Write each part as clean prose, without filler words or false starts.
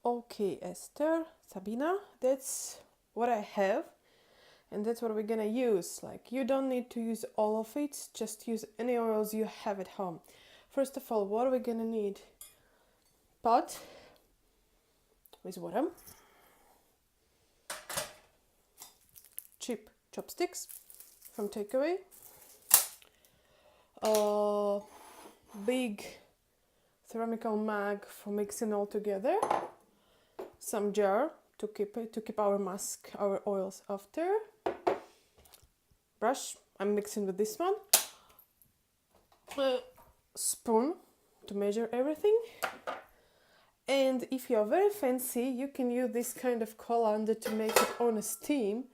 Okay, Esther, Sabina, that's what I have, and that's what we're gonna use. Like, you don't need to use all of it, just use any oils you have at home. First of all, what are we gonna need? Pot with water, cheap chopsticks from takeaway, a big ceramical mug for mixing all together, some jar to keep our mask, our oils after, brush, I'm mixing with this one, a spoon to measure everything, and if you are very fancy you can use this kind of colander to make it on a steam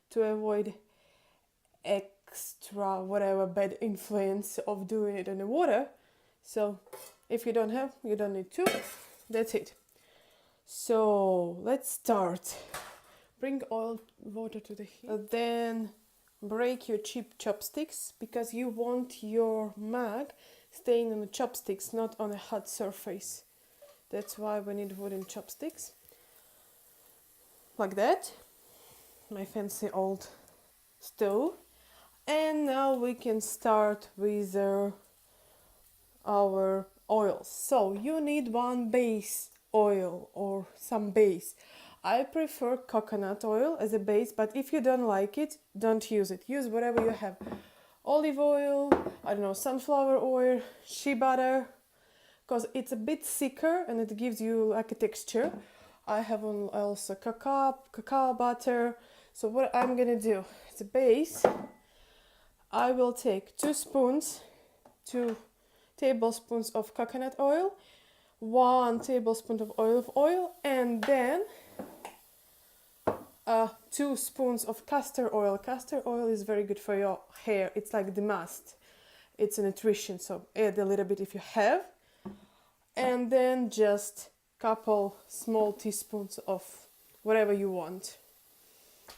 to avoid extra whatever bad influence of doing it in the water. So if you don't have, you don't need to. That's it. So let's start. Bring oil water to the heat. Then break your cheap chopsticks because you want your mug staying on the chopsticks, not on a hot surface. That's why we need wooden chopsticks. Like that. My fancy old stove. And now we can start with our oils. So you need one base oil or some base. I prefer coconut oil as a base, but if you don't like it, don't use it. Use whatever you have. Olive oil, I don't know, sunflower oil, shea butter, because it's a bit thicker and it gives you like a texture. I have also cacao butter. So what I'm gonna do, as a base, I will take 2 tablespoons of coconut oil, 1 tablespoon of olive oil, and then 2 spoons of castor oil. Castor oil is very good for your hair. It's like the must. It's a nutrition, so add a little bit if you have. And then just couple small teaspoons of whatever you want.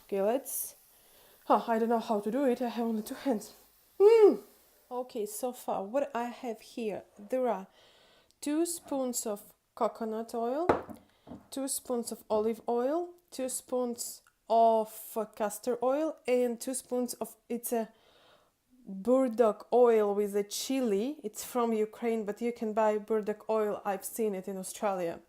Okay, let's... Oh, I don't know how to do it. I have only 2 hands. Okay, so far what I have here, there are 2 spoons of coconut oil, 2 spoons of olive oil, 2 spoons of castor oil, and 2 spoons of, it's a Burdock oil with a chilli. It's from Ukraine, but you can buy Burdock oil. I've seen it in Australia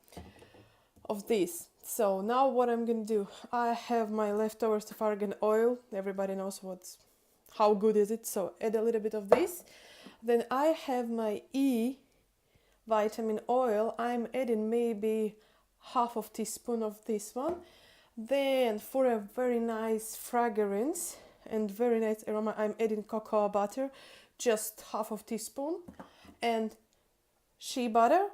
of this. So now what I'm gonna do, I have my leftovers of argan oil. Everybody knows how good is it, so add a little bit of this. Then I have my E vitamin oil. I'm adding maybe half of teaspoon of this one. Then for a very nice fragrance and very nice aroma, I'm adding cocoa butter, just half of teaspoon, and shea butter,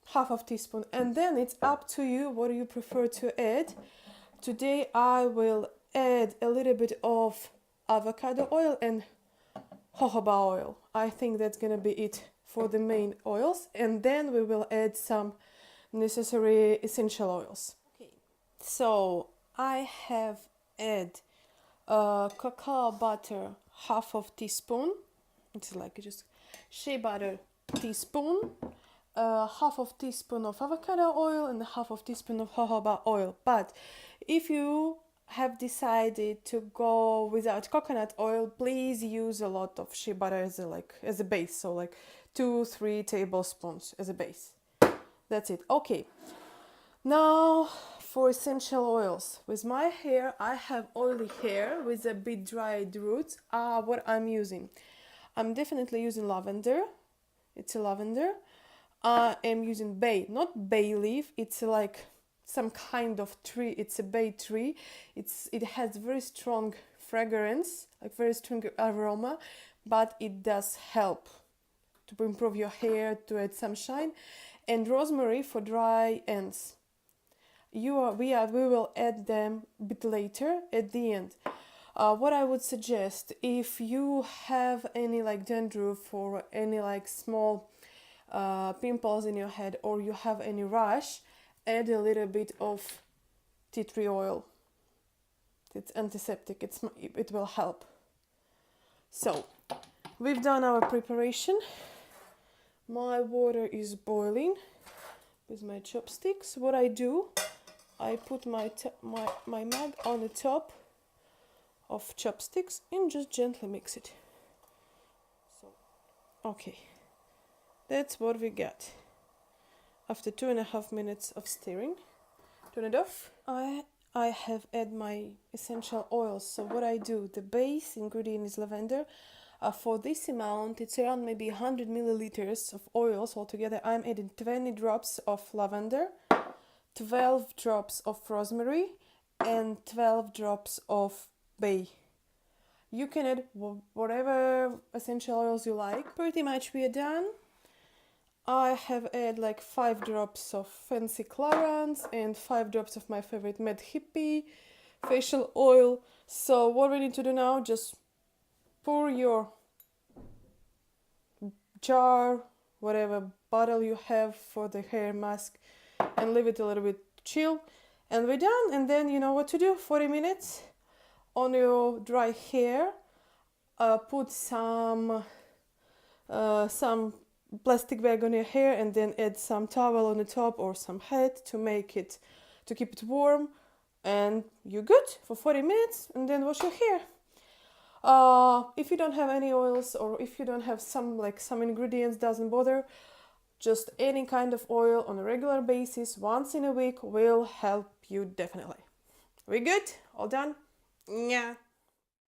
half of teaspoon. And then it's up to you what you prefer to add. Today I will add a little bit of avocado oil and jojoba oil. I think that's gonna be it for the main oils, and then we will add some necessary essential oils. Okay, so I have add cacao butter, half of teaspoon. It's like just shea butter, teaspoon, half of teaspoon of avocado oil, and half of teaspoon of jojoba oil. But if you have decided to go without coconut oil, please use a lot of shea butter as a base. So like 2-3 tablespoons as a base. That's it. Okay. Now for essential oils. With my hair, I have oily hair with a bit dried roots. What I'm using, I'm definitely using lavender. It's a lavender. I am using bay, not bay leaf. It's like some kind of tree. It's a bay tree. It has very strong fragrance, like very strong aroma, but it does help to improve your hair, to add some shine. And rosemary for dry ends. We will add them a bit later at the end. What I would suggest, if you have any like dandruff or any like small pimples in your head, or you have any rash, add a little bit of tea tree oil. It's antiseptic. It will help. So we've done our preparation. My water is boiling. with my chopsticks. What I do, I put my mug on the top of chopsticks and just gently mix it. So, okay, that's what we got. After 2.5 minutes of stirring, turn it off. I have added my essential oils. So what I do, the base ingredient is lavender. For this amount, it's around maybe 100 milliliters of oils altogether. I'm adding 20 drops of lavender, 12 drops of rosemary, and 12 drops of bay. You can add whatever essential oils you like. Pretty much we are done. I have added like 5 drops of fancy clarins and 5 drops of my favorite Mad Hippie facial oil. So what we need to do now, just pour your jar, whatever bottle you have for the hair mask, and leave it a little bit chill. And we're done. And then you know what to do, 40 minutes on your dry hair. Put some plastic bag on your hair and then add some towel on the top or some hat to keep it warm, and you're good for 40 minutes, and then wash your hair. If you don't have any oils, or if you don't have some ingredients, doesn't bother, just any kind of oil on a regular basis once in a week will help you definitely. We good? All done? Yeah.